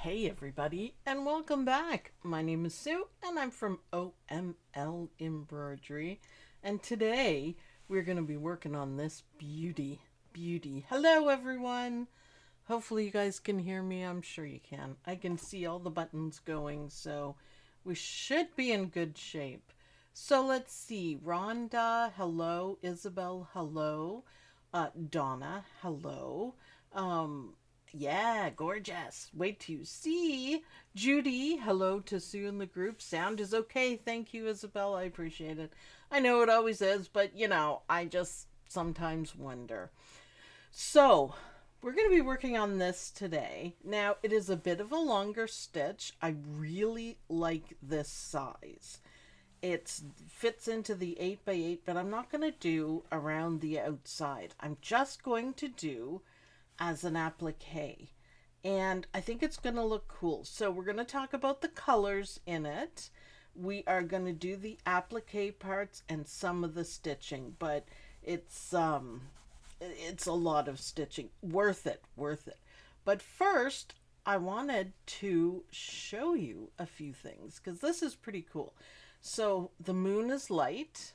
Hey everybody, and welcome back. My name is Sue, and I'm from OML Embroidery, and today we're going to be working on this beauty. Hello everyone. Hopefully you guys can hear me. I'm sure you can. I can see all the buttons going, so we should be in good shape. So let's see. Rhonda, hello. Isabel, hello. Donna, hello. Um, yeah, gorgeous. Wait till you see. Judy, hello to Sue in the group. Sound is okay. Thank you, Isabel. I appreciate it. I know it always is, but I just sometimes wonder. So, we're going to be working on this today. Now, it is a bit of a longer stitch. I really like this size. It fits into the 8 by 8, but I'm not going to do around the outside. I'm just going to do as an applique. And I think it's going to look cool. So we're going to talk about the colors in it. We are going to do the applique parts and some of the stitching, but it's a lot of stitching. Worth it. But first, I wanted to show you a few things because this is pretty cool. So the moon is light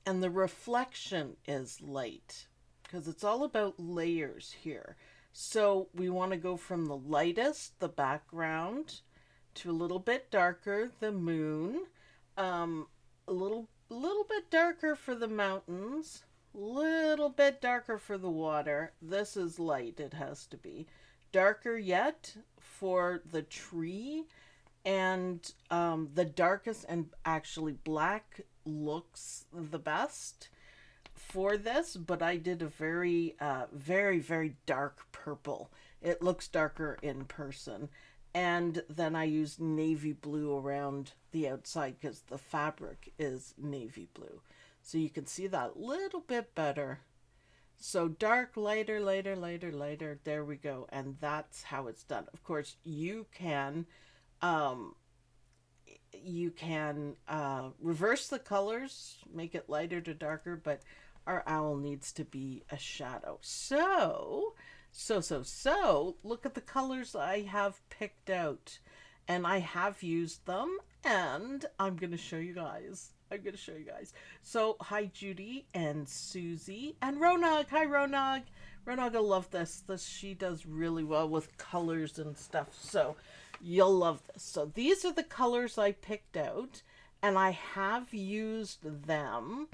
and the reflection is light because it's all about layers here. So we want to go from the lightest, the background, to a little bit darker, the moon, a little bit darker for the mountains, little bit darker for the water. This is light, it has to be. Darker yet for the tree, and the darkest, and actually black looks the best for this, but I did a very dark purple. It looks darker in person. And then I used navy blue around the outside because the fabric is navy blue. So you can see that little bit better. So dark, lighter. There we go. And that's how it's done. Of course, you can reverse the colors, make it lighter to darker, but our owl needs to be a shadow. So look at the colors I have picked out, and I have used them, and I'm going to show you guys. So hi Judy and Susie and Ronag. Hi Ronag. Ronag will love this. She does really well with colors and stuff. So you'll love this. So these are the colors I picked out, and I have used them.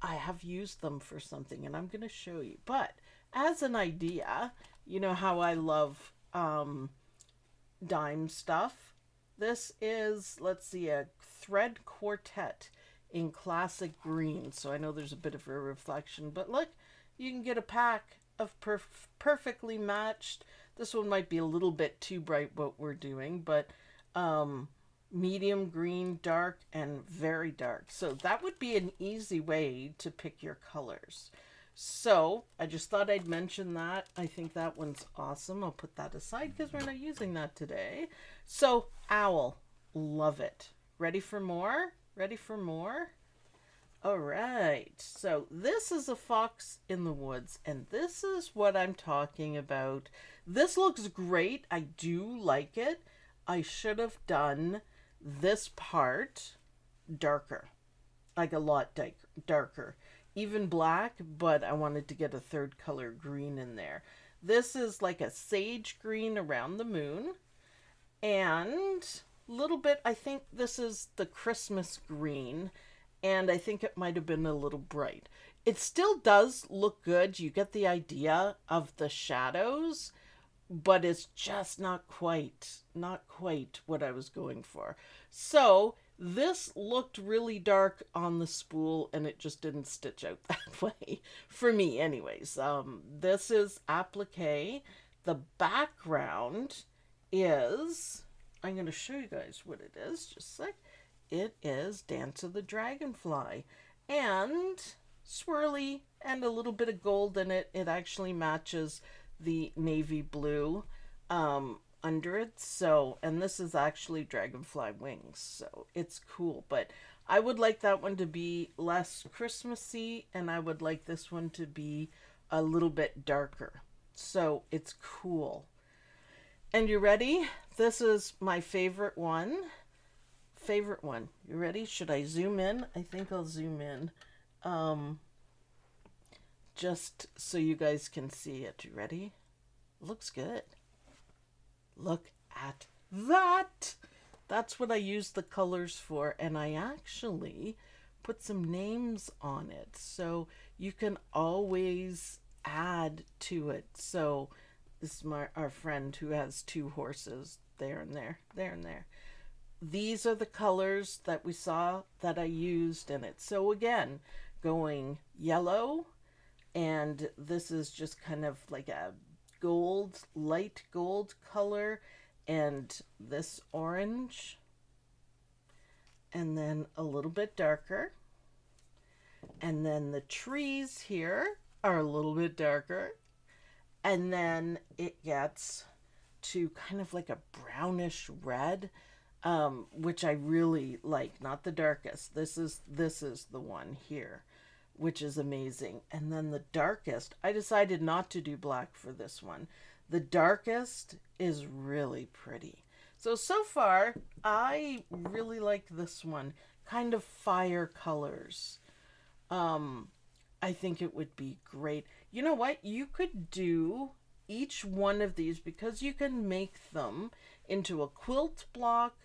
I have used them for something, and I'm going to show you. But as an idea, you know how I love dime stuff. This is, let's see, a thread quartet in classic green. So I know there's a bit of a reflection, but look, you can get a pack of perfectly matched. This one might be a little bit too bright what we're doing, but medium green, dark, and very dark. So that would be an easy way to pick your colors. So I just thought I'd mention that. I think that one's awesome. I'll put that aside because we're not using that today. So owl, love it. Ready for more? All right. So this is a fox in the woods, and this is what I'm talking about. This looks great. I do like it. I should have done this part darker, like a lot darker. Even black, but I wanted to get a third color green in there. This is like a sage green around the moon, and a little bit, I think this is the Christmas green, and I think it might have been a little bright. It still does look good. You get the idea of the shadows, but it's just not quite what I was going for. So this looked really dark on the spool, and it just didn't stitch out that way for me anyways. This is applique. The background is, I'm going to show you guys what it is just a sec. It is Dance of the Dragonfly, and swirly and a little bit of gold in it. It actually matches the navy blue under it. So, and this is actually dragonfly wings, so it's cool. But I would like that one to be less Christmassy, and I would like this one to be a little bit darker. So it's cool. And you ready? This is my favorite one. Favorite one. You ready? Should I zoom in? I think I'll zoom in. Um, just so you guys can see it. You ready? Looks good. Look at that. That's what I use the colors for, and I actually put some names on it so you can always add to it. So this is our friend who has two horses, there and there, there and there. These are the colors that we saw that I used in it. So again, going yellow, and this is just kind of like a gold, light gold color, and this orange, and then a little bit darker, and then the trees here are a little bit darker, and then it gets to kind of like a brownish red, which I really like. Not the darkest. This is the one here, which is amazing. And then the darkest, I decided not to do black for this one. The darkest is really pretty. So far, I really like this one. Kind of fire colors. I think it would be great. You know what? You could do each one of these, because you can make them into a quilt block,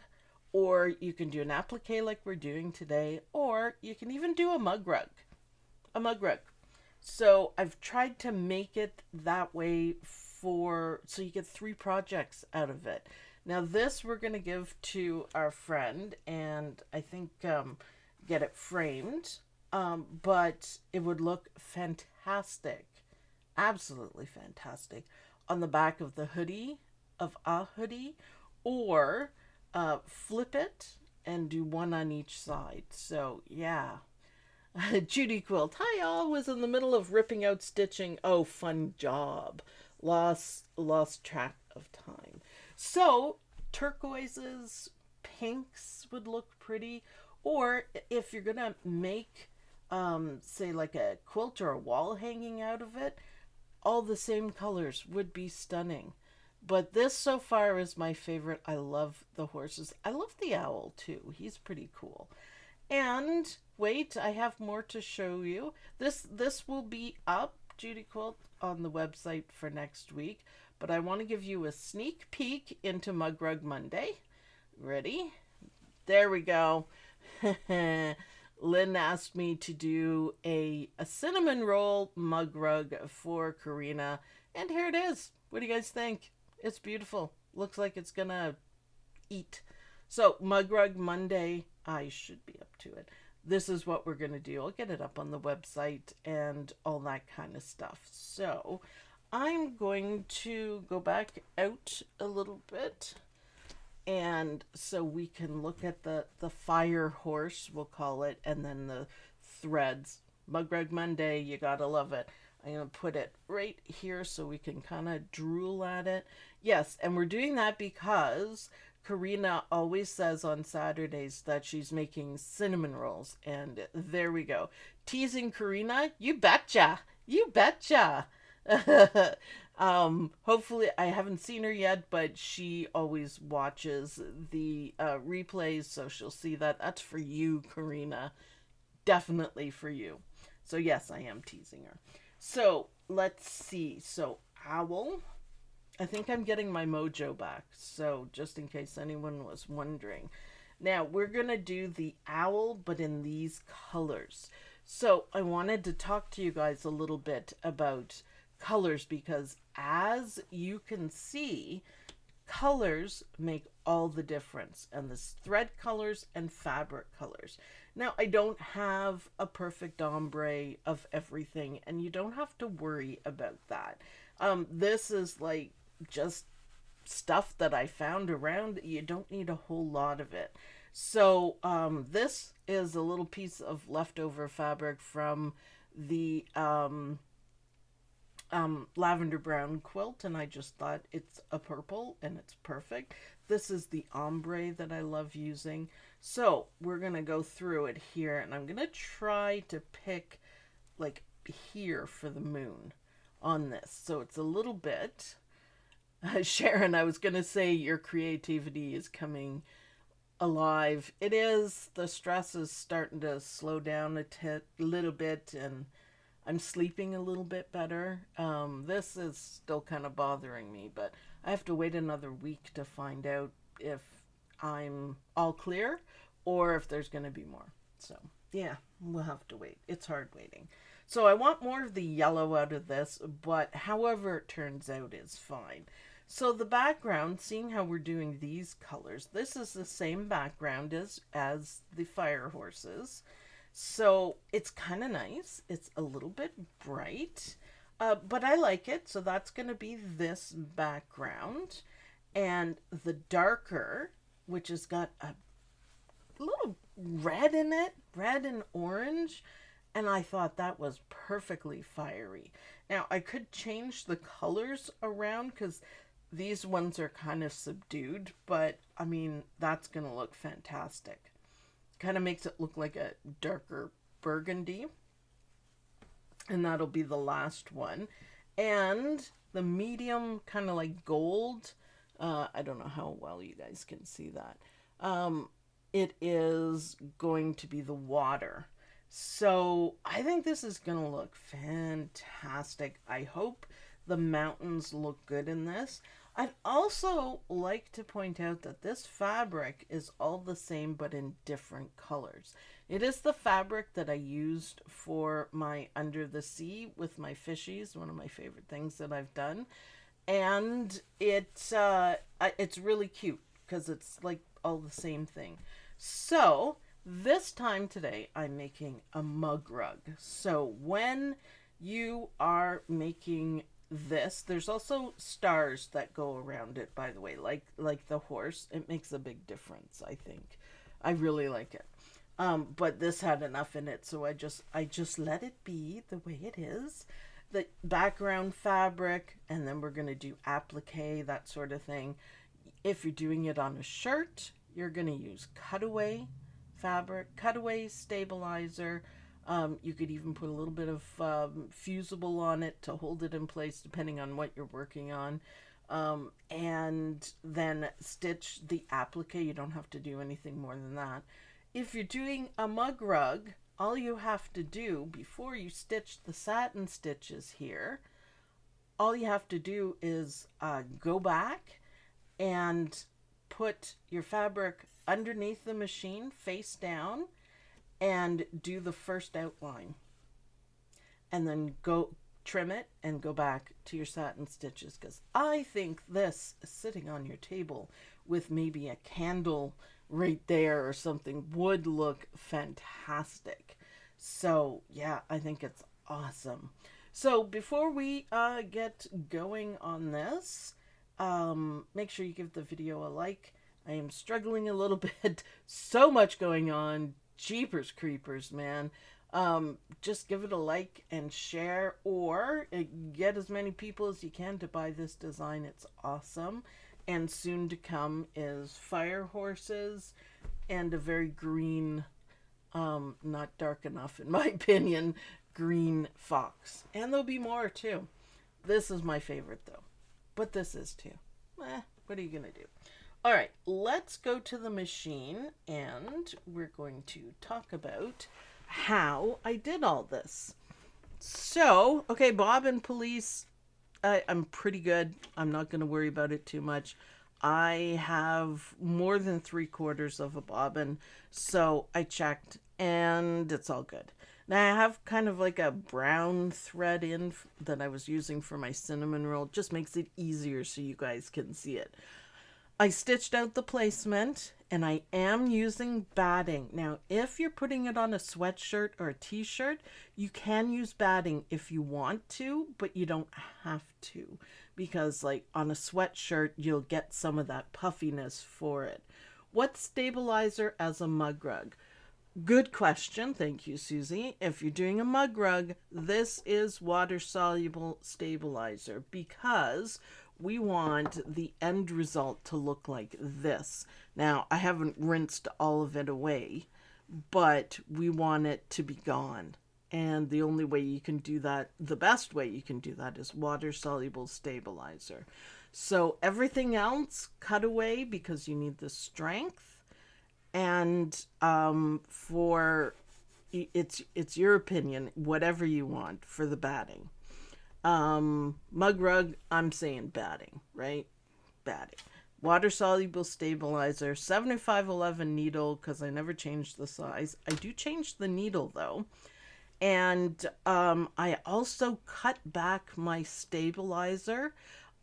or you can do an applique like we're doing today, or you can even do a mug rug. A mug rug. So I've tried to make it that way so you get 3 projects out of it. Now this we're going to give to our friend, and I think get it framed. But it would look fantastic, absolutely fantastic, on the back of the hoodie, of a hoodie, or flip it and do one on each side. So yeah. Judy Quilt, hi all, was in the middle of ripping out stitching. Oh, fun job. Lost track of time. So turquoises, pinks would look pretty. Or if you're gonna make say like a quilt or a wall hanging out of it, all the same colors would be stunning. But this so far is my favorite. I love the horses. I love the owl too. He's pretty cool. And wait, I have more to show you. This will be up, Judy Quilt, on the website for next week. But I want to give you a sneak peek into Mug Rug Monday. Ready? There we go. Lynn asked me to do a cinnamon roll mug rug for Karina. And here it is. What do you guys think? It's beautiful. Looks like it's gonna eat. So Mug Rug Monday, I should be up to it. This is what we're gonna do. I'll get it up on the website and all that kind of stuff. So I'm going to go back out a little bit, and so we can look at the fire horse, we'll call it, and then the threads. Mug Rug Monday, you gotta love it. I'm going to put it right here so we can kind of drool at it. Yes, and we're doing that because Karina always says on Saturdays that she's making cinnamon rolls. And there we go. Teasing Karina? You betcha. You betcha. Hopefully, I haven't seen her yet, but she always watches the replays, so she'll see that. That's for you, Karina. Definitely for you. So yes, I am teasing her. So let's see. So owl. I think I'm getting my mojo back. So just in case anyone was wondering. Now we're going to do the owl, but in these colors. So I wanted to talk to you guys a little bit about colors, because as you can see, colors make all the difference, and this thread colors and fabric colors. Now I don't have a perfect ombre of everything, and you don't have to worry about that. This is like just stuff that I found around. You don't need a whole lot of it. So this is a little piece of leftover fabric from the lavender brown quilt, and I just thought it's a purple and it's perfect. This is the ombre that I love using. So we're gonna go through it here, and I'm gonna try to pick like here for the moon on this. So it's a little bit, Sharon, I was going to say your creativity is coming alive. It is. The stress is starting to slow down little bit, and I'm sleeping a little bit better. This is still kind of bothering me, but I have to wait another week to find out if I'm all clear or if there's going to be more. So, yeah, we'll have to wait. It's hard waiting. So, I want more of the yellow out of this, but however it turns out is fine. So, the background, seeing how we're doing these colors, this is the same background as the fire horses. So it's kind of nice. It's a little bit bright, but I like it. So that's going to be this background. And the darker, which has got a little red in it, red and orange. And I thought that was perfectly fiery. Now, I could change the colors around because these ones are kind of subdued, but I mean, that's going to look fantastic. Kind of makes it look like a darker burgundy. And that'll be the last one. And the medium kind of like gold. I don't know how well you guys can see that. It is going to be the water. So I think this is going to look fantastic. I hope the mountains look good in this. I'd also like to point out that this fabric is all the same but in different colors. It is the fabric that I used for my Under the Sea with my fishies, one of my favorite things that I've done. And it's really cute because it's like all the same thing. So this time today I'm making a mug rug. So when you are making this, there's also stars that go around it, by the way, like the horse. It makes a big difference, I think. I really like it. But this had enough in it, so I just let it be the way it is. The background fabric, and then we're gonna do applique, that sort of thing. If you're doing it on a shirt, you're gonna use cutaway fabric, cutaway stabilizer. You could even put a little bit of fusible on it to hold it in place depending on what you're working on. And then stitch the applique. You don't have to do anything more than that. If you're doing a mug rug, all you have to do before you stitch the satin stitches here, all you have to do is go back and put your fabric underneath the machine face down and do the first outline, and then go trim it and go back to your satin stitches, because I think this sitting on your table with maybe a candle right there or something would look fantastic. So yeah, I think it's awesome. So before we get going on this, make sure you give the video a like. I am struggling a little bit. So much going on. Jeepers creepers, man. Just give it a like and share, or get as many people as you can to buy this design. It's awesome. And soon to come is fire horses and a very green, not dark enough in my opinion, green fox. And there'll be more too. This is my favorite though, but this is too. What are you gonna do? All right, let's go to the machine and we're going to talk about how I did all this. So, okay, bob and police, I'm pretty good. I'm not going to worry about it too much. I have more than 3/4 of a bobbin, so I checked and it's all good. Now I have kind of like a brown thread in that I was using for my cinnamon roll. It just makes it easier so you guys can see it. I stitched out the placement and I am using batting. Now, if you're putting it on a sweatshirt or a t-shirt, you can use batting if you want to, but you don't have to, because like on a sweatshirt, you'll get some of that puffiness for it. What stabilizer as a mug rug? Good question. Thank you, Susie. If you're doing a mug rug, this is water soluble stabilizer, because we want the end result to look like this. Now, I haven't rinsed all of it away, but we want it to be gone. And the only way you can do that, the best way you can do that, is water soluble stabilizer. So everything else cut away because you need the strength. And for it's your opinion, whatever you want for the batting. Mug rug, I'm saying batting, right? Batting. Water soluble stabilizer, 7511 needle, because I never changed the size. I do change the needle though. And I also cut back my stabilizer,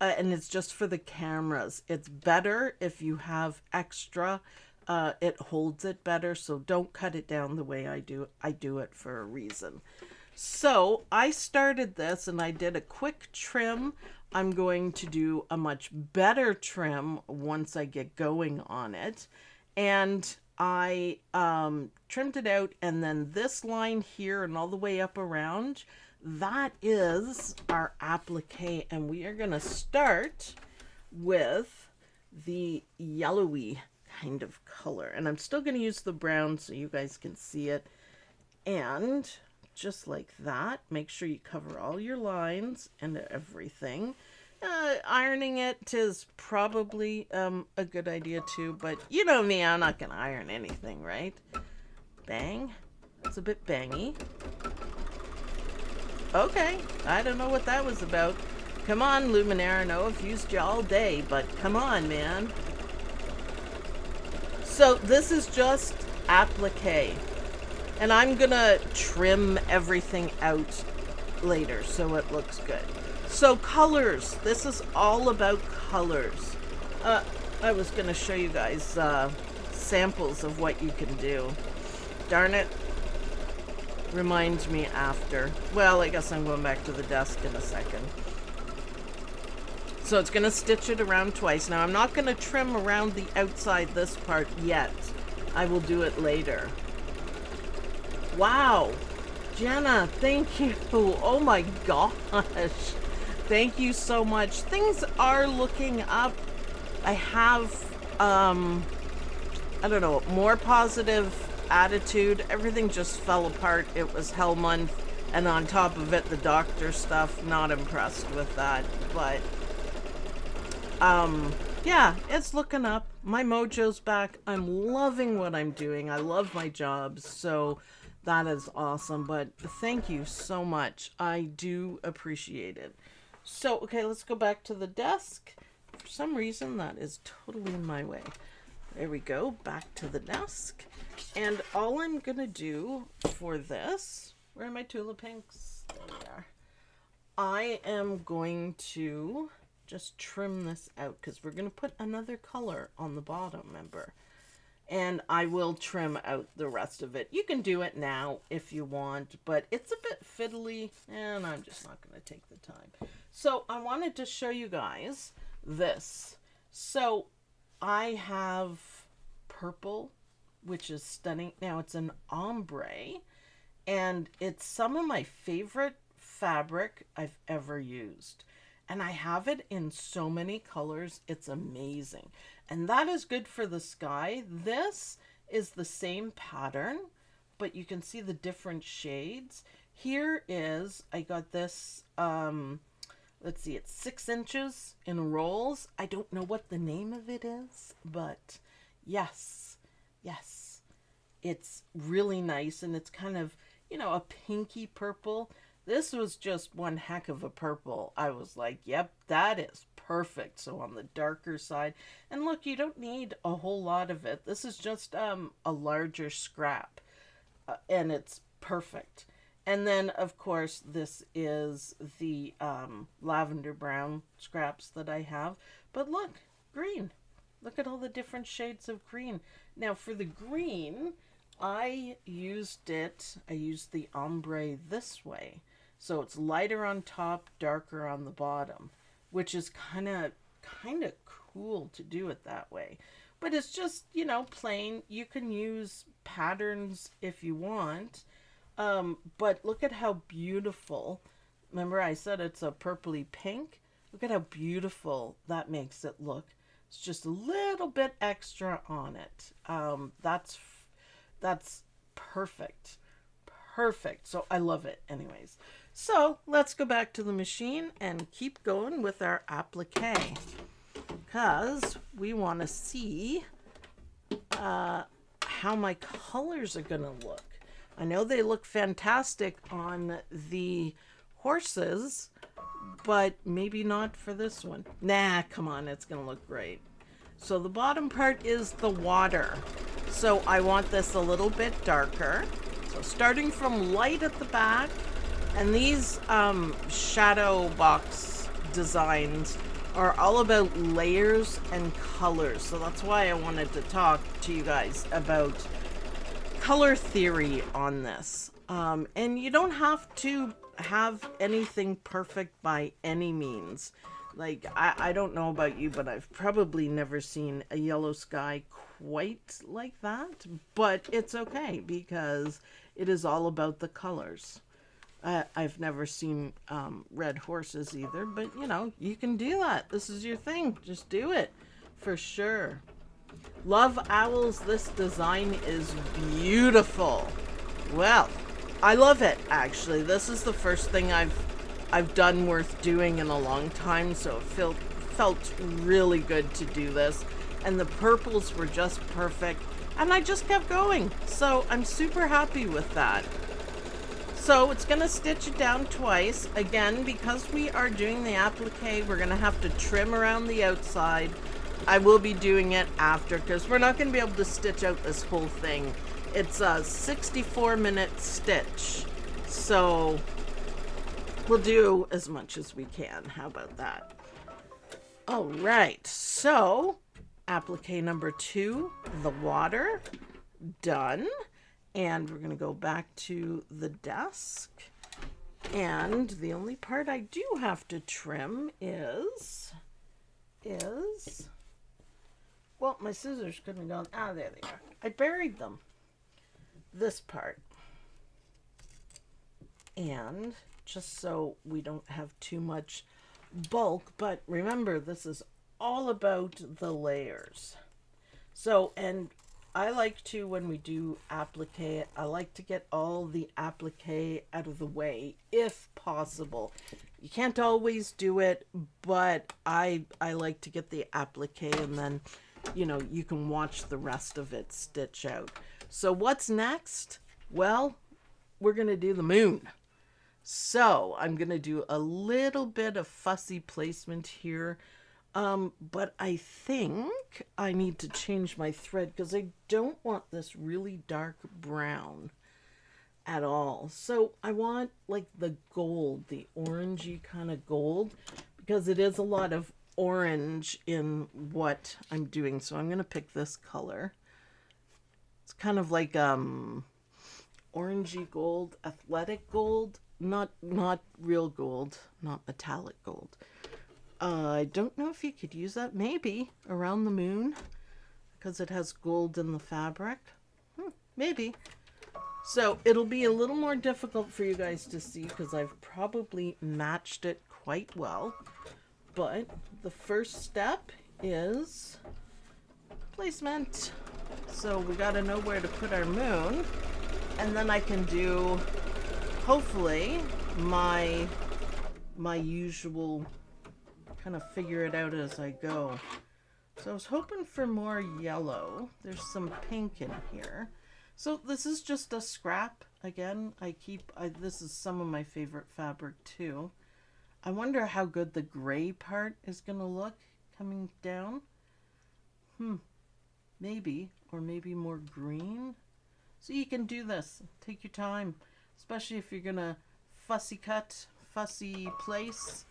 and it's just for the cameras. It's better if you have extra. It holds it better, so don't cut it down the way I do. I do it for a reason. So I started this and I did a quick trim. I'm going to do a much better trim once I get going on it. And I trimmed it out, and then this line here and all the way up around, that is our applique. And we are going to start with the yellowy kind of color. And I'm still going to use the brown so you guys can see it. And just like that, make sure you cover all your lines and everything. Ironing it is probably a good idea too, but you know me, I'm not gonna iron anything, right? Bang. That's a bit bangy. Okay, I don't know what that was about. Come on, Luminaire, I know I've used you all day, but come on, man. So this is just applique, and I'm gonna trim everything out later so it looks good. So colors, this is all about colors. I was gonna show you guys samples of what you can do. Darn it, reminds me after. Well, I guess I'm going back to the desk in a second. So it's gonna stitch it around twice. Now I'm not gonna trim around the outside this part yet. I will do it later. Wow, Jenna, thank you. Oh my gosh. Thank you so much. Things are looking up. I have, I don't know, more positive attitude. Everything just fell apart. It was hell month. And on top of it, the doctor stuff. Not impressed with that. But, yeah, it's looking up. My mojo's back. I'm loving what I'm doing. I love my job. So that is awesome. But thank you so much. I do appreciate it. So, okay, let's go back to the desk. For some reason, that is totally in my way. There we go, back to the desk. And all I'm going to do for this, where are my tulip pinks? There we are. I am going to just trim this out because we're going to put another color on the bottom, remember? And I will trim out the rest of it. You can do it now if you want, but it's a bit fiddly, and I'm just not going to take the time. So I wanted to show you guys this. So I have purple, which is stunning. Now it's an ombre, and it's some of my favorite fabric I've ever used. And I have it in so many colors. It's amazing. And that is good for the sky. This is the same pattern, but you can see the different shades. Here is, I got this, let's see, it's 6 inches in rolls. I don't know what the name of it is, but yes, it's really nice. And it's kind of, you know, a pinky purple. This was just one heck of a purple. I was like, yep, that is perfect. So on the darker side, and look, you don't need a whole lot of it. This is just a larger scrap, and it's perfect. And then, of course, this is the lavender brown scraps that I have. But look, green. Look at all the different shades of green. Now, for the green, I used the ombre this way. So it's lighter on top, darker on the bottom, which is kind of cool to do it that way. But it's just, you know, plain. You can use patterns if you want. But look at how beautiful. Remember I said it's a purpley pink? Look at how beautiful that makes it look. It's just a little bit extra on it. That's perfect. Perfect. So I love it anyways. So let's go back to the machine and keep going with our applique, because we want to see how my colors are going to look. I know they look fantastic on the horses, but maybe not for this one. Nah, come on, it's going to look great. So the bottom part is the water. So I want this a little bit darker. So starting from light at the back, and these Shadowbox designs are all about layers and colors. So that's why I wanted to talk to you guys about color theory on this. And you don't have to have anything perfect by any means. Like, I don't know about you, but I've probably never seen a yellow sky quite like that. But it's okay, because it is all about the colors. I've never seen red horses either, but you know, you can do that. This is your thing. Just do it for sure. Love owls. This design is beautiful. Well, I love it, actually. This is the first thing I've done worth doing in a long time, so it felt really good to do this. And the purples were just perfect, and I just kept going. So I'm super happy with that. So it's going to stitch it down twice. Again, because we are doing the applique, we're going to have to trim around the outside. I will be doing it after, because we're not going to be able to stitch out this whole thing. It's a 64-minute stitch. So we'll do as much as we can. How about that? All right. So applique number 2, the water, done. And we're going to go back to the desk. And the only part I do have to trim is, well, my scissors couldn't have gone, there they are. I buried them. This part. And just so we don't have too much bulk, but remember, this is all about the layers. So, and I like to, when we do applique, I like to get all the applique out of the way, if possible. You can't always do it, but I like to get the applique, and then, you know, you can watch the rest of it stitch out. So what's next? Well, we're going to do the moon. So I'm going to do a little bit of fussy placement here. But I think I need to change my thread, because I don't want this really dark brown at all. So I want like the gold, the orangey kind of gold, because it is a lot of orange in what I'm doing. So I'm going to pick this color. It's kind of like orangey gold, athletic gold, not real gold, not metallic gold. I don't know if you could use that, maybe around the moon, because it has gold in the fabric. Maybe. So it'll be a little more difficult for you guys to see, because I've probably matched it quite well. But the first step is placement. So we got to know where to put our moon, and then I can do, hopefully, my usual kind of figure it out as I go. So I was hoping for more yellow. There's some pink in here. So this is just a scrap. Again, this is some of my favorite fabric too. I wonder how good the gray part is going to look coming down. Maybe, or maybe more green. So you can do this. Take your time, especially if you're going to fussy cut, fussy place.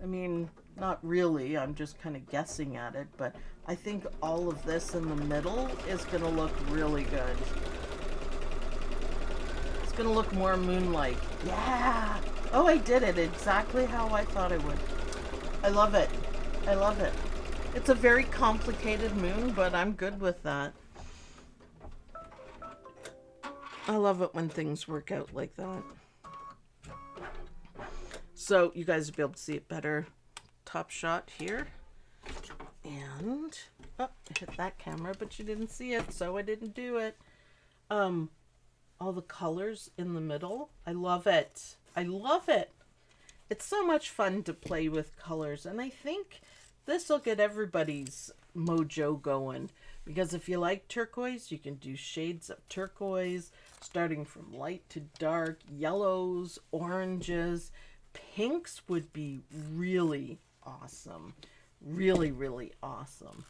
I mean, not really, I'm just kind of guessing at it, but I think all of this in the middle is going to look really good. It's going to look more moon-like. Yeah! Oh, I did it exactly how I thought I would. I love it. I love it. It's a very complicated moon, but I'm good with that. I love it when things work out like that. So you guys will be able to see it better. Top shot here. And, oh, I hit that camera, but you didn't see it, so I didn't do it. All the colors in the middle. I love it. I love it. It's so much fun to play with colors, and I think this will get everybody's mojo going. Because if you like turquoise, you can do shades of turquoise, starting from light to dark, yellows, oranges. Pinks would be really awesome. Really, really awesome.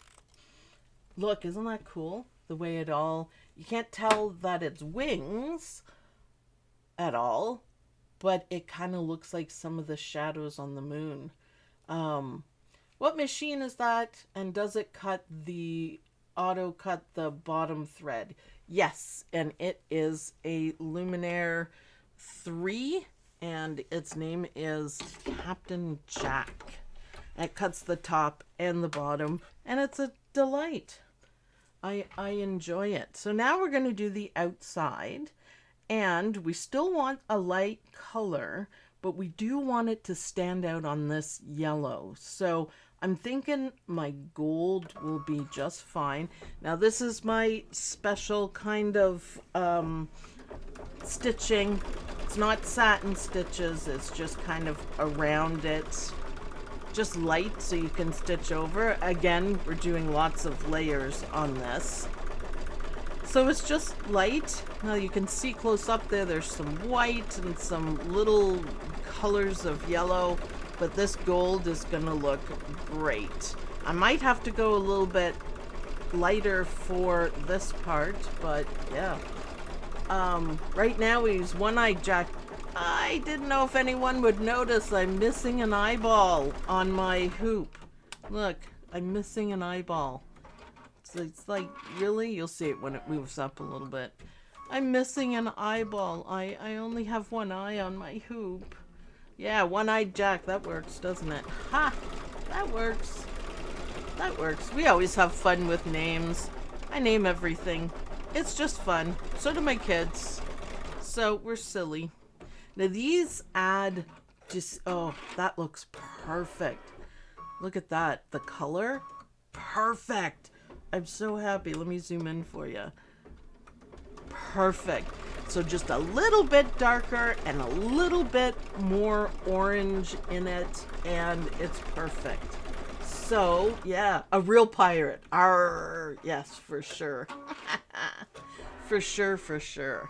Look, isn't that cool? The way it all, you can't tell that it's wings at all, but it kind of looks like some of the shadows on the moon. What machine is that? And does it auto cut the bottom thread? Yes, and it is a Luminaire 3, and its name is Captain Jack. It cuts the top and the bottom, and it's a delight. I enjoy it. So now we're going to do the outside, and we still want a light color, but we do want it to stand out on this yellow. So I'm thinking my gold will be just fine. Now this is my special kind of stitching. It's not satin stitches, it's just kind of around it. Just light so you can stitch over. Again, we're doing lots of layers on this. So it's just light. Now you can see close up there's some white and some little colors of yellow, but this gold is gonna look great. I might have to go a little bit lighter for this part, but yeah. Right now we use one-eyed Jack. I didn't know if anyone would notice I'm missing an eyeball on my hoop. Look, I'm missing an eyeball. So it's like, really? You'll see it when it moves up a little bit. I'm missing an eyeball. I only have one eye on my hoop. Yeah, one-eyed Jack. That works, doesn't it? Ha! That works. That works. We always have fun with names. I name everything. It's just fun. So do my kids. So we're silly. Now these add just, oh, that looks perfect. Look at that. The color, perfect. I'm so happy. Let me zoom in for you. Perfect. So just a little bit darker and a little bit more orange in it, and it's perfect. So yeah, a real pirate. Arr, yes, for sure. For sure, for sure.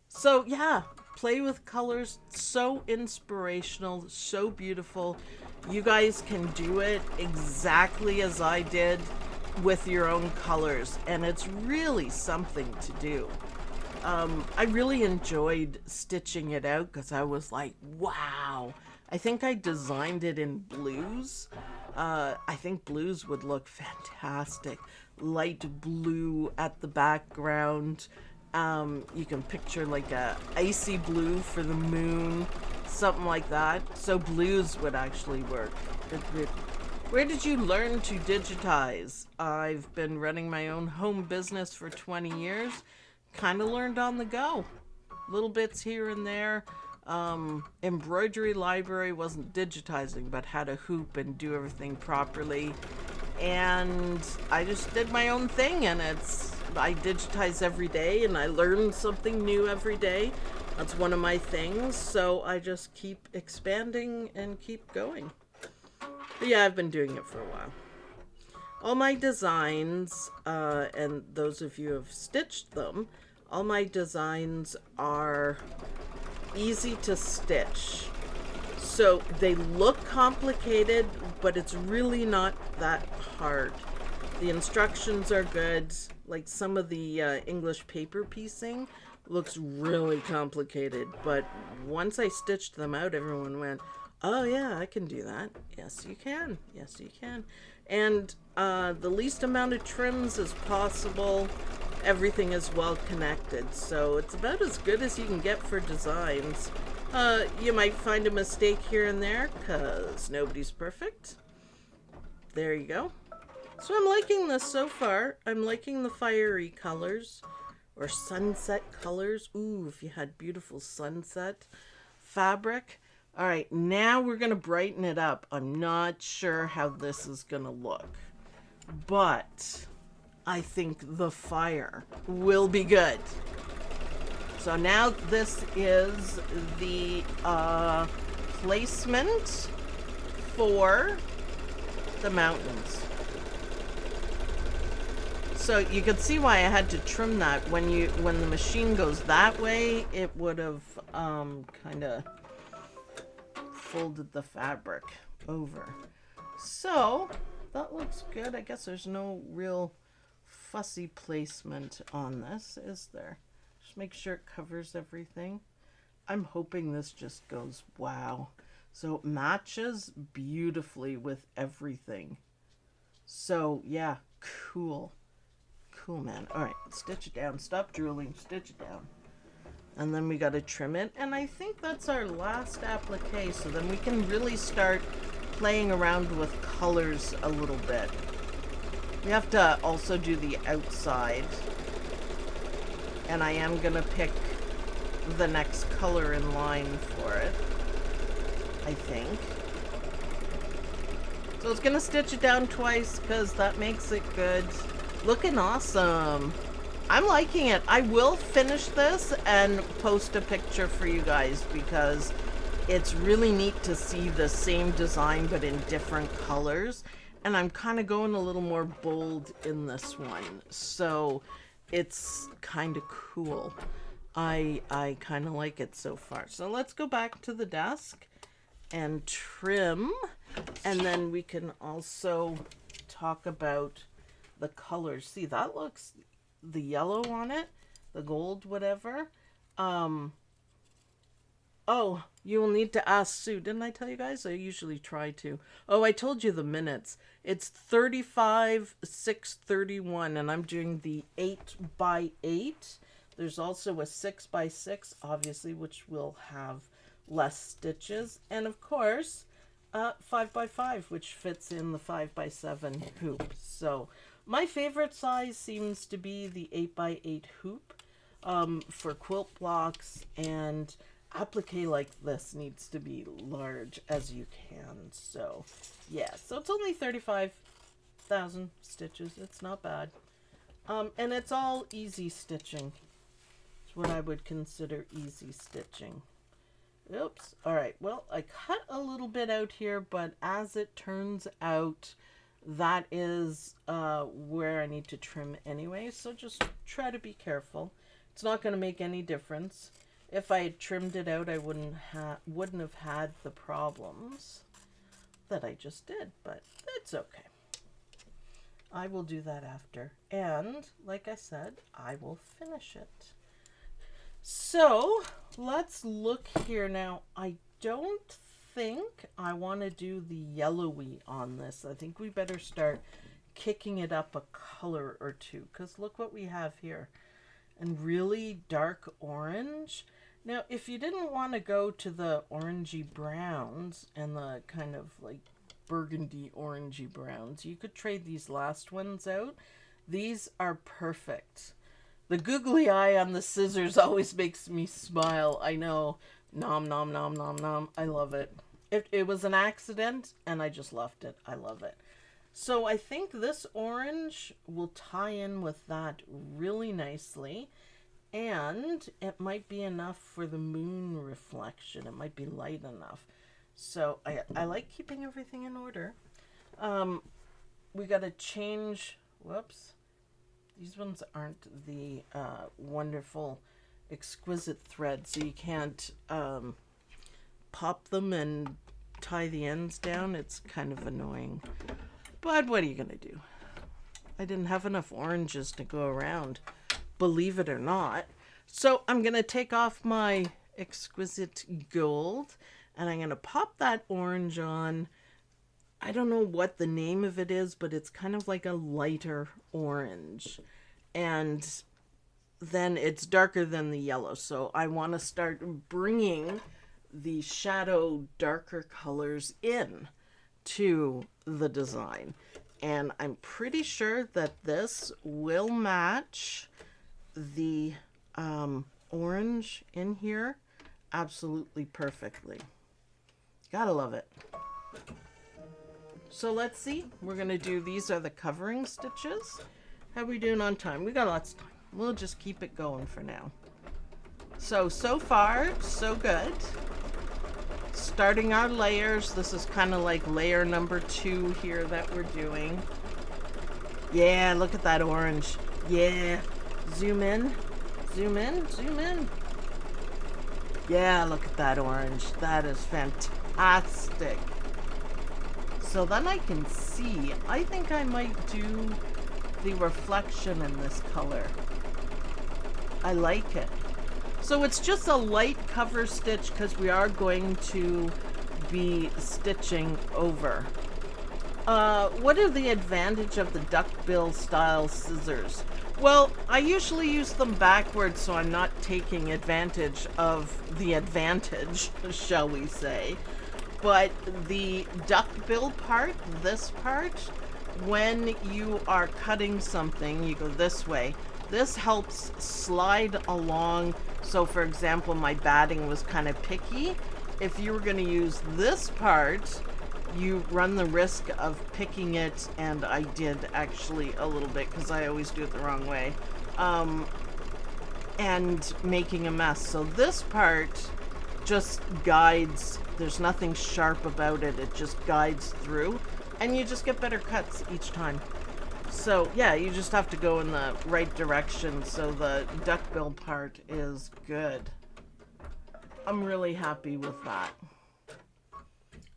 So yeah, play with colors. So inspirational, so beautiful. You guys can do it exactly as I did with your own colors, and it's really something to do. I really enjoyed stitching it out because I was like, wow. I think I designed it in blues. I think blues would look fantastic. Light blue at the background. You can picture like a icy blue for the moon, something like that. So blues would actually work. Where did you learn to digitize? I've been running my own home business for 20 years. Kind of learned on the go. Little bits here and there. Embroidery library wasn't digitizing, but had a hoop and do everything properly. And I just did my own thing, and I digitize every day, and I learn something new every day. That's one of my things, so I just keep expanding and keep going. But yeah, I've been doing it for a while. All my designs, and those of you who have stitched them, all my designs are easy to stitch. So they look complicated, but it's really not that hard. The instructions are good. Like some of the English paper piecing looks really complicated, but once I stitched them out, everyone went, oh yeah, I can do that. Yes, you can. Yes, you can. And the least amount of trims as possible. Everything is well connected, so it's about as good as you can get for designs. You might find a mistake here and there, because nobody's perfect. There you go. So I'm liking this so far. I'm liking the fiery colors, or sunset colors. Ooh, if you had beautiful sunset fabric. All right, now we're going to brighten it up. I'm not sure how this is going to look, but I think the fire will be good. So now this is the placement for the mountains. So you could see why I had to trim that. When the machine goes that way, it would have kind of folded the fabric over. So that looks good. I guess there's no real fussy placement on this, is there? Just make sure it covers everything. I'm hoping this just goes wow. So it matches beautifully with everything. So yeah, cool. Cool, man. All right, stitch it down. Stop drooling. Stitch it down. And then we got to trim it. And I think that's our last applique. So then we can really start playing around with colors a little bit. We have to also do the outside. And I am going to pick the next color in line for it, I think. So it's going to stitch it down twice because that makes it good. Looking awesome. I'm liking it. I will finish this and post a picture for you guys because it's really neat to see the same design but in different colors. And I'm kind of going a little more bold in this one. So it's kind of cool. I kind of like it so far. So let's go back to the desk and trim. And then we can also talk about the colors. See, that looks, the yellow on it, the gold, whatever. Oh, you will need to ask Sue. Didn't I tell you guys? I usually try to. Oh, I told you the minutes. It's 35, 6:31, and I'm doing the 8x8. There's also a 6x6, obviously, which will have less stitches. And of course, 5x5, which fits in the 5x7 hoop. So my favorite size seems to be the 8x8 hoop for quilt blocks, and applique like this needs to be large as you can. So yeah, so it's only 35,000 stitches. It's not bad. And it's all easy stitching. It's what I would consider easy stitching. Oops. All right. Well, I cut a little bit out here, but as it turns out, that is where I need to trim anyway. So just try to be careful. It's not going to make any difference. If I had trimmed it out, I wouldn't have had the problems that I just did, but it's okay. I will do that after. And like I said, I will finish it. So let's look here now. I don't think I want to do the yellowy on this. I think we better start kicking it up a color or two, because look what we have here. And really dark orange. Now, if you didn't want to go to the orangey browns and the kind of like burgundy orangey browns, you could trade these last ones out. These are perfect. The googly eye on the scissors always makes me smile. I know. Nom, nom, nom, nom, nom. I love it. It was an accident, and I just left it. I love it. So I think this orange will tie in with that really nicely. And it might be enough for the moon reflection. It might be light enough. So I like keeping everything in order. We got to change. Whoops. These ones aren't the wonderful, exquisite thread. So you can't pop them and tie the ends down. It's kind of annoying. But what are you going to do? I didn't have enough oranges to go around, believe it or not. So I'm going to take off my exquisite gold and I'm going to pop that orange on. I don't know what the name of it is, but it's kind of like a lighter orange. And then it's darker than the yellow. So I want to start bringing the shadow darker colors in to the design. And I'm pretty sure that this will match the orange in here absolutely perfectly. Gotta love it. So let's see. We're going to do, these are the covering stitches. How are we doing on time? We got lots of time. We'll just keep it going for now. So far, so good. Starting our layers. This is kind of like layer number 2 here that we're doing. Yeah, look at that orange. Yeah. Zoom in. Zoom in. Zoom in. Yeah, look at that orange. That is fantastic. So then I can see. I think I might do the reflection in this color. I like it. So it's just a light cover stitch because we are going to be stitching over. What are the advantage of the duckbill style scissors? Well, I usually use them backwards so I'm not taking advantage of the advantage, shall we say. But the duckbill part, this part, when you are cutting something, you go this way. This helps slide along. So for example, my batting was kind of picky. If you were going to use this part, you run the risk of picking it, and I did actually a little bit because I always do it the wrong way, and making a mess. So this part just guides. There's nothing sharp about it. It just guides through, and you just get better cuts each time. So yeah, you just have to go in the right direction. So the duckbill part is good. I'm really happy with that.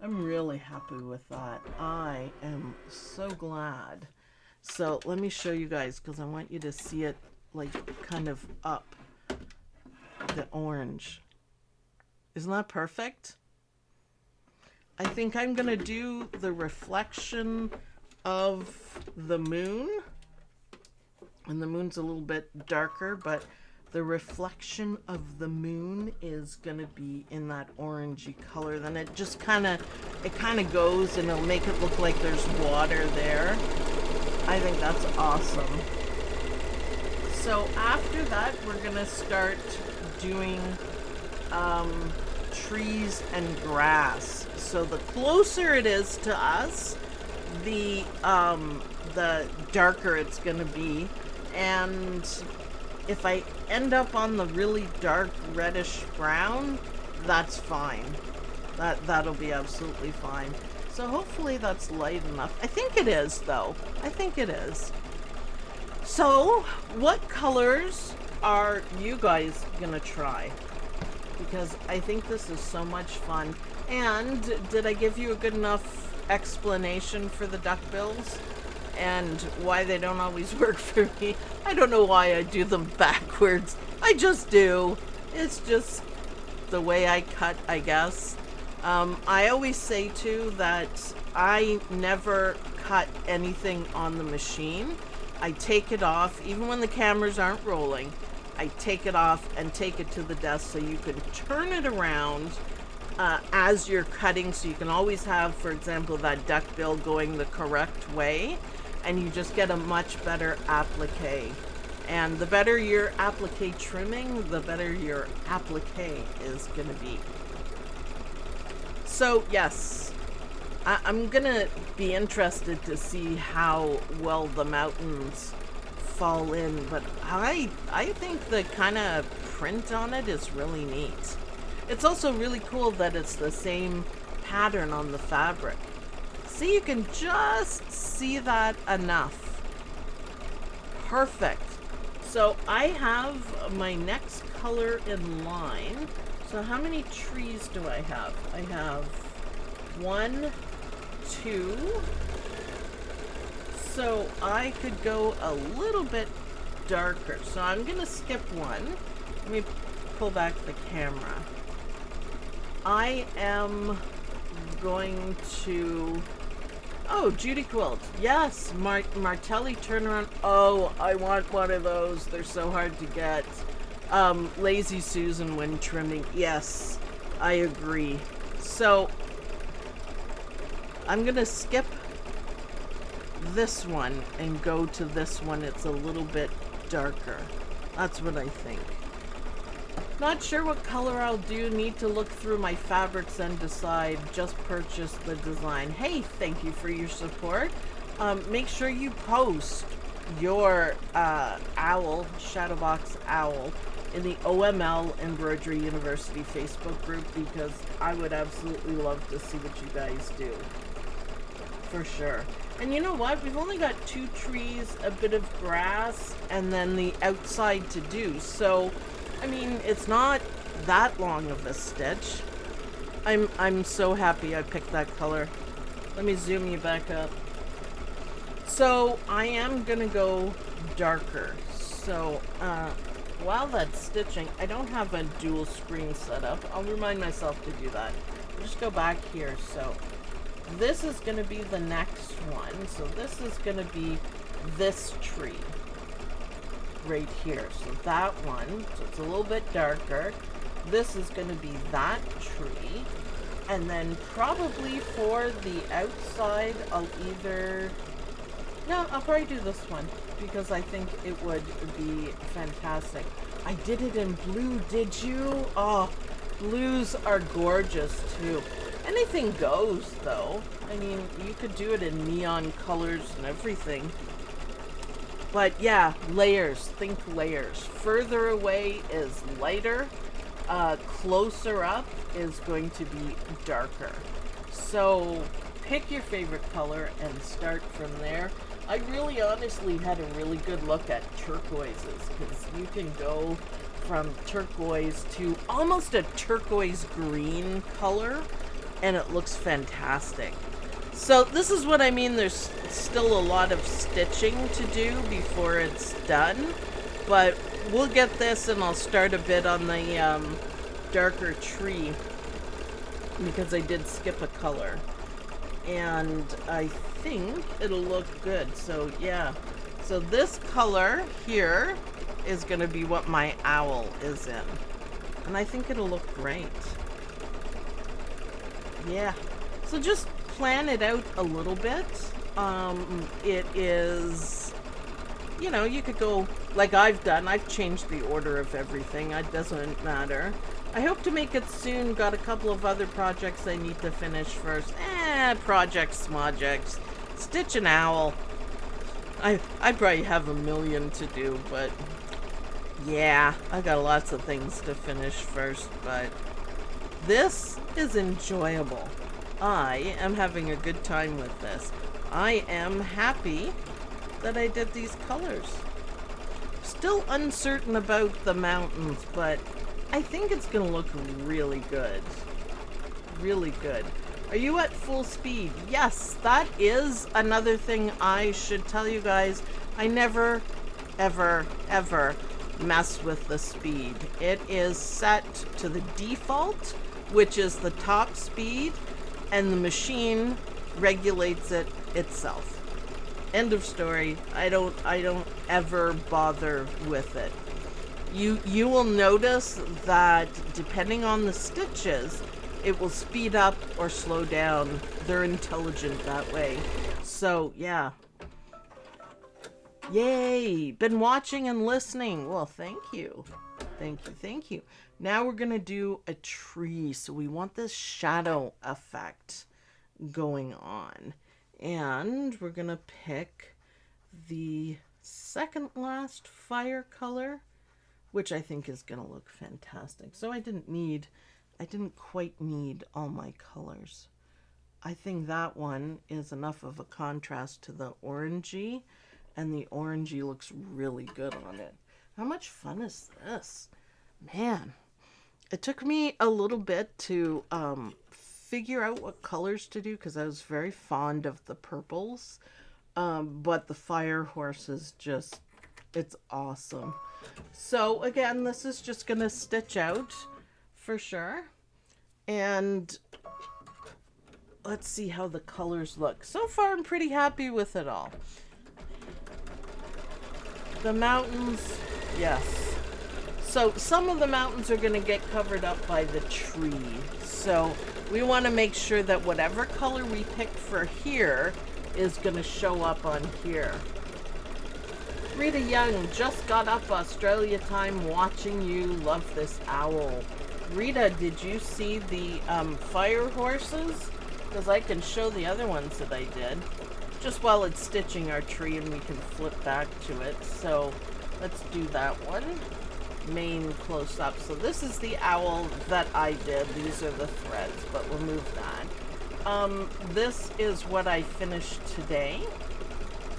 I'm really happy with that. I am so glad. So let me show you guys because I want you to see it like kind of up. The orange. Isn't that perfect? I think I'm going to do the reflection of the moon. And the moon's a little bit darker, but the reflection of the moon is going to be in that orangey color. Then it just kind of goes and it'll make it look like there's water there. I think that's awesome. So after that, we're going to start doing trees and grass. So the closer it is to us, the darker it's going to be. And if I end up on the really dark reddish brown, that's fine. That'll be absolutely fine. So hopefully that's light enough. I think it is, though. I think it is. So what colors are you guys gonna try? Because I think this is so much fun. And did I give you a good enough explanation for the duckbills and why they don't always work for me? I don't know why I do them backwards. I just do. It's just the way I cut, I guess. I always say too that I never cut anything on the machine. I take it off, even when the cameras aren't rolling. I take it off and take it to the desk so you can turn it around as you're cutting, so you can always have, for example, that duckbill going the correct way, and you just get a much better applique. And the better your applique trimming, the better your applique is going to be. So yes, I'm going to be interested to see how well the mountains fall in, but I think the kind of print on it is really neat. It's also really cool that it's the same pattern on the fabric. See, you can just see that enough. Perfect. So I have my next color in line. So how many trees do I have? I have 1, 2. So I could go a little bit darker. So I'm going to skip one. Let me pull back the camera. I am going to... Oh, Judy Quilt. Yes, Martelli turnaround. Oh, I want one of those. They're so hard to get. Lazy Susan when trimming. Yes, I agree. So I'm going to skip this one and go to this one. It's a little bit darker. That's what I think. Not sure what color I'll do. Need to look through my fabrics and decide. Just purchase the design. Hey, thank you for your support. Make sure you post your owl, Shadowbox Owl, in the OML Embroidery University Facebook group, because I would absolutely love to see what you guys do. For sure. And you know what? We've only got 2 trees, a bit of grass, and then the outside to do. So, I mean, it's not that long of a stitch. I'm so happy I picked that color. Let me zoom you back up. So I am gonna go darker. So while that's stitching, I don't have a dual screen set up. I'll remind myself to do that. I'll just go back here. So this is gonna be the next one. So this is gonna be this tree right here. So that one, so it's a little bit darker. This is gonna be that tree. And then probably for the outside, I'll probably do this one because I think it would be fantastic. I did it in blue, did you? Oh, blues are gorgeous too. Anything goes though. I mean, you could do it in neon colors and everything. But yeah, layers, think layers. Further away is lighter. Closer up is going to be darker. So pick your favorite color and start from there. I really honestly had a really good look at turquoises, because you can go from turquoise to almost a turquoise green color and it looks fantastic. So this is what I mean, there's still a lot of stitching to do before it's done, but we'll get this, and I'll start a bit on the darker tree because I did skip a color, and I think it'll look good. So yeah, so this color here is going to be what my owl is in, and I think it'll look great. Yeah, so just plan it out a little bit. It is, you know, you could go like I've done. I've changed the order of everything. It doesn't matter. I hope to make it soon. Got a couple of other projects I need to finish first. Projects, smojects. Stitch an owl. I probably have a million to do, but yeah, I got lots of things to finish first, but this is enjoyable. I am having a good time with this. I am happy that I did these colors. Still uncertain about the mountains, but I think it's gonna look really good. Really good. Are you at full speed? Yes, that is another thing I should tell you guys. I never, ever, ever mess with the speed. It is set to the default, which is the top speed, and the machine regulates it itself. End of story. I don't ever bother with it. You will notice that depending on the stitches, it will speed up or slow down. They're intelligent that way. So yeah. Yay! Been watching and listening. Well, thank you. Thank you. Now we're gonna do a tree. So we want this shadow effect going on. And we're gonna pick the second last fire color, which I think is gonna look fantastic. So I didn't quite need all my colors. I think that one is enough of a contrast to the orangey, and the orangey looks really good on it. How much fun is this? Man, it took me a little bit to figure out what colors to do because I was very fond of the purples, but the fire horse is just, it's awesome. So again, this is just gonna stitch out for sure, and let's see how the colors look. So far I'm pretty happy with it all. The mountains, yes. So some of the mountains are going to get covered up by the tree. So we want to make sure that whatever color we pick for here is going to show up on here. Rita Young just got up Australia time watching you. Love this owl. Rita, did you see the fire horses? Because I can show the other ones that I did. just while it's stitching our tree, and we can flip back to it. So let's do that one. Main close up. So this is the owl that I did. These are the threads, but we'll move that. This is what I finished today,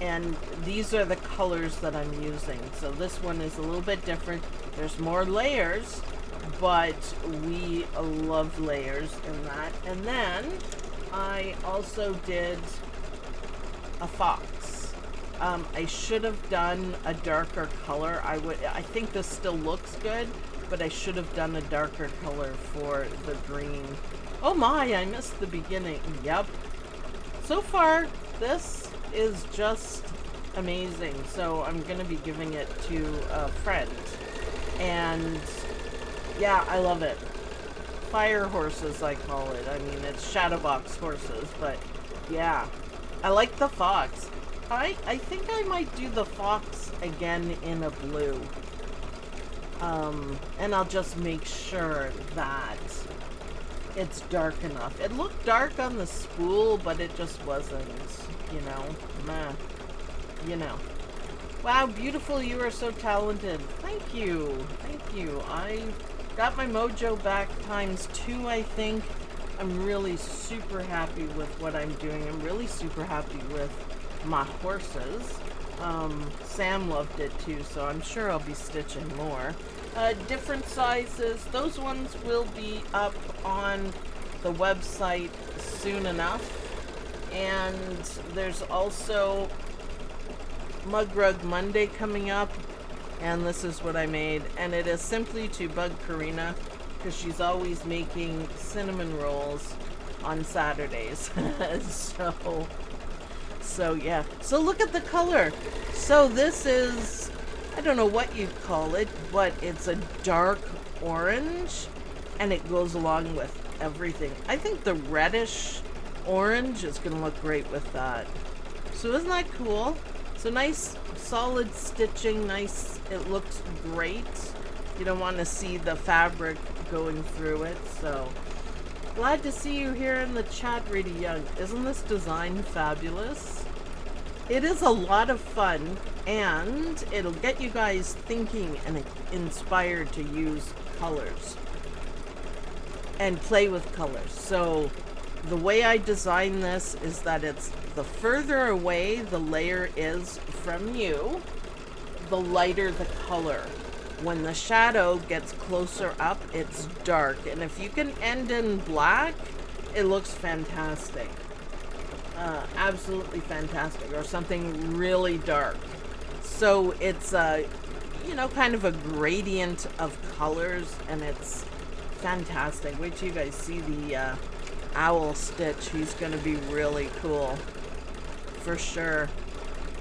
and these are the colors that I'm using. So this one is a little bit different. There's more layers, but we love layers in that. And then I also did a fox. I should have done a darker color. I think this still looks good, but I should have done a darker color for the green. Oh my, I missed the beginning. Yep. So far, this is just amazing. So I'm going to be giving it to a friend. And yeah, I love it. Fire horses, I call it. I mean, it's Shadowbox horses, but yeah. I like the fox. I think I might do the fox again in a blue. And I'll just make sure that it's dark enough. It looked dark on the spool, but it just wasn't, you know. Meh. You know. Wow, beautiful. You are so talented. Thank you. Thank you. I got my mojo back ×2, I think. I'm really super happy with what I'm doing. I'm really super happy with my horses. Sam loved it too, so I'm sure I'll be stitching more. Different sizes. Those ones will be up on the website soon enough. And there's also Mug Rug Monday coming up. And this is what I made. And it is simply to bug Karina, because she's always making cinnamon rolls on Saturdays. So yeah. So look at the color. So this is, I don't know what you'd call it, but it's a dark orange, and it goes along with everything. I think the reddish orange is going to look great with that. So isn't that cool? So nice solid stitching, nice, it looks great. You don't want to see the fabric going through it. So glad to see you here in the chat, Rita Young. Isn't this design fabulous? It is a lot of fun, and it'll get you guys thinking and inspired to use colors and play with colors. So the way I design this is that it's the further away the layer is from you, the lighter the color. When the shadow gets closer up, it's dark. And if you can end in black, it looks fantastic. Absolutely fantastic. Or something really dark. So it's a, you know, kind of a gradient of colors, and it's fantastic. Wait till you guys see the owl stitch. He's going to be really cool. For sure.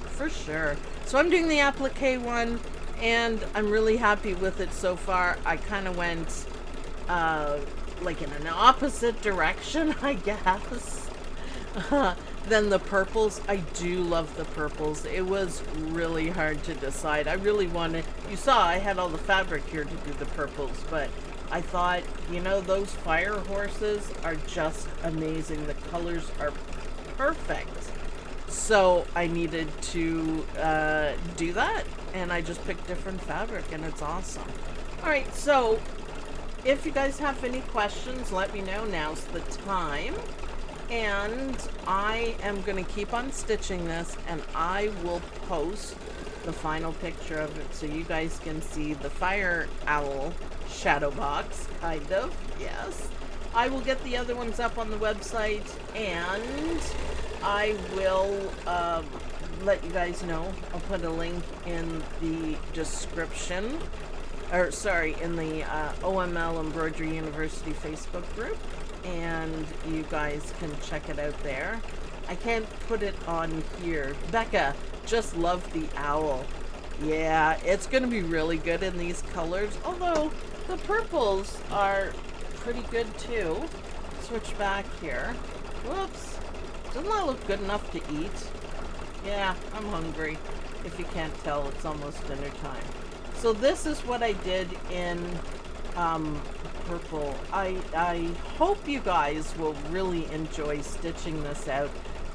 For sure. So I'm doing the applique one, and I'm really happy with it so far. I kind of went like in an opposite direction, I guess. Then the purples. I do love the purples. It was really hard to decide. I really wanted, you saw I had all the fabric here to do the purples, but I thought, you know, those fire horses are just amazing. The colors are perfect. So I needed to do that, and I just picked different fabric, and it's awesome. Alright, so if you guys have any questions, let me know. Now's the time. And I am going to keep on stitching this, and I will post the final picture of it so you guys can see the fire owl shadow box, kind of. Yes. I will get the other ones up on the website, and I will let you guys know. I'll put a link in the description, or sorry, in the OML Embroidery University Facebook group, and you guys can check it out there. I can't put it on here. Becca, just love the owl. Yeah, it's going to be really good in these colors, although the purples are pretty good too. Switch back here. Whoops. Doesn't that look good enough to eat? Yeah, I'm hungry. If you can't tell, it's almost dinner time. So this is what I did in purple. I hope you guys will really enjoy stitching this out.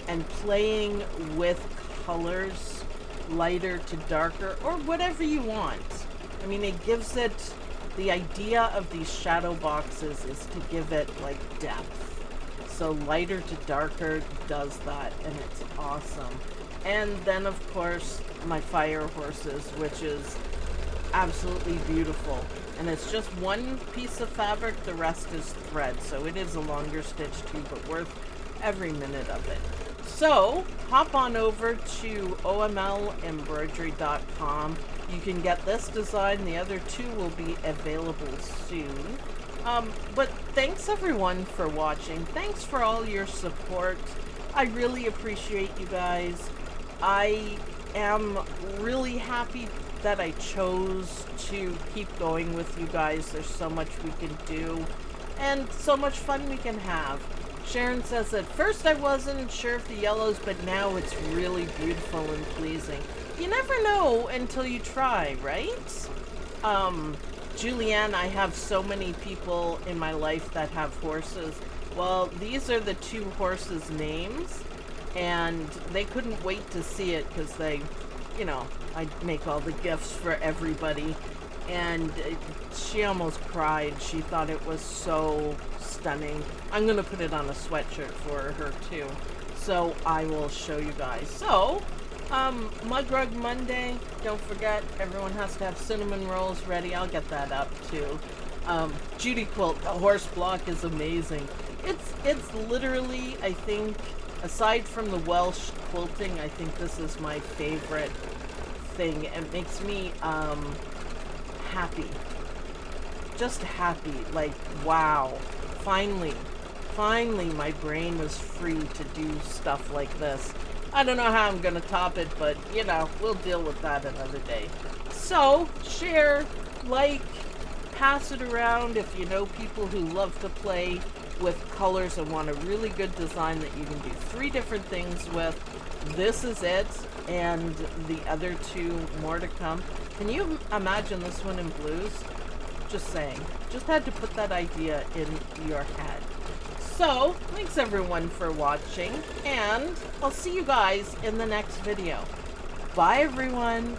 and playing with colors, lighter to darker, or whatever you want. I mean, it gives it, the idea of these shadow boxes is to give it like depth. So lighter to darker does that, and it's awesome. And then of course my fire horses, which is absolutely beautiful. And it's just one piece of fabric, the rest is thread. So it is a longer stitch too, but worth every minute of it. So hop on over to omlembroidery.com. You can get this design. The other two will be available soon. But thanks everyone for watching. Thanks for all your support. I really appreciate you guys. I am really happy that I chose to keep going with you guys. There's so much we can do and so much fun we can have. Sharon says, at first I wasn't sure if the yellows, but now it's really beautiful and pleasing. You never know until you try, right? Julianne, I have so many people in my life that have horses. Well, these are the two horses' names, and they couldn't wait to see it because they, you know, I make all the gifts for everybody, and she almost cried. She thought it was so stunning. I'm gonna put it on a sweatshirt for her too, so I will show you guys. So Mug Rug Monday, don't forget, everyone has to have cinnamon rolls ready. I'll get that up too. Judy Quilt, the horse block is amazing. It's literally, I think, aside from the Welsh quilting, I think this is my favorite thing. It makes me happy. Just happy. Like, wow. Finally my brain was free to do stuff like this. I don't know how I'm gonna top it, but you know, we'll deal with that another day. So share, like, pass it around if you know people who love to play with colors and want a really good design that you can do 3 different things with. This is it, and the other 2 more to come. Can you imagine this one in blues? Just saying. Just had to put that idea in your head. So, thanks everyone for watching, and I'll see you guys in the next video. Bye everyone!